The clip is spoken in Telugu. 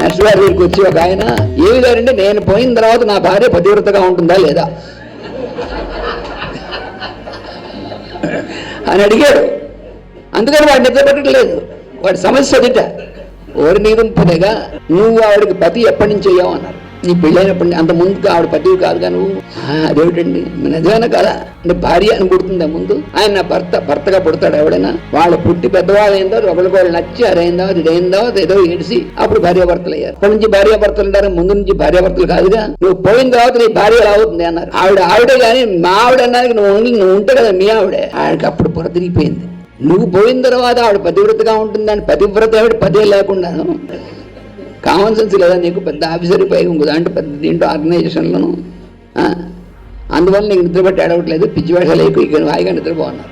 మాస్టర్ గారి దగ్గరికి వచ్చి ఒక ఆయన ఏమి గారంటే నేను పోయిన తర్వాత నా భార్య పతివ్రతగా ఉంటుందా లేదా అని అడిగాడు. అందుకని వాడు నిద్ర పెట్టలేదు. వాడి సమస్య అదిట. ఓరి నిరుంపదేగా నువ్వు ఆవిడకి పతి ఎప్పటి నుంచి అయ్యావు అన్నారు. నీ పెళ్ళైనప్పటి అంత ముందుకు ఆవిడ పతివి కాదుగా నువ్వు. అదేమిటండి నిజమైనా కదా అంటే భార్య అని పుడుతుందా ముందు? ఆయన నా భర్తగా పుడతాడు ఎవడైనా? వాళ్ళు పుట్టి పెద్దవాళ్ళు అయిందో ఒకరికొకళ్ళు నచ్చి అదైందో ఇదైందో ఏదో ఏడిసి అప్పుడు భార్యాభర్తలు అయ్యారు. అప్పటి నుంచి భార్యాభర్తలు అంటారు, ముందు నుంచి భార్యాభర్తలు కాదుగా. నువ్వు పోయిన తర్వాత నీ భార్య ఎలా అవుతుంది అన్నారు. ఆవిడే కానీ మా ఆవిడ అన్నానికి నువ్వు ఉంటే కదా మీ ఆవిడే. ఆవిడకి అప్పుడు పొర తిరిగిపోయింది. నువ్వు పోయిన తర్వాత ఆవిడ పతివ్రతగా ఉంటుందని పతివ్రత ఆవిడ పదే లేకుండాను కామన్ సెన్స్ లేదా నీకు? పెద్ద ఆఫీసర్ పై ఇంకో దాంట్లో పెద్ద దీంట్లో ఆర్గనైజేషన్లను అందువల్ల నీకు నిద్రపట్టి అడవట్లేదు. పిచ్చి వేషాలు ఎక్కువ ఇక్కడ హాయిగా నిద్రపోన్నారు.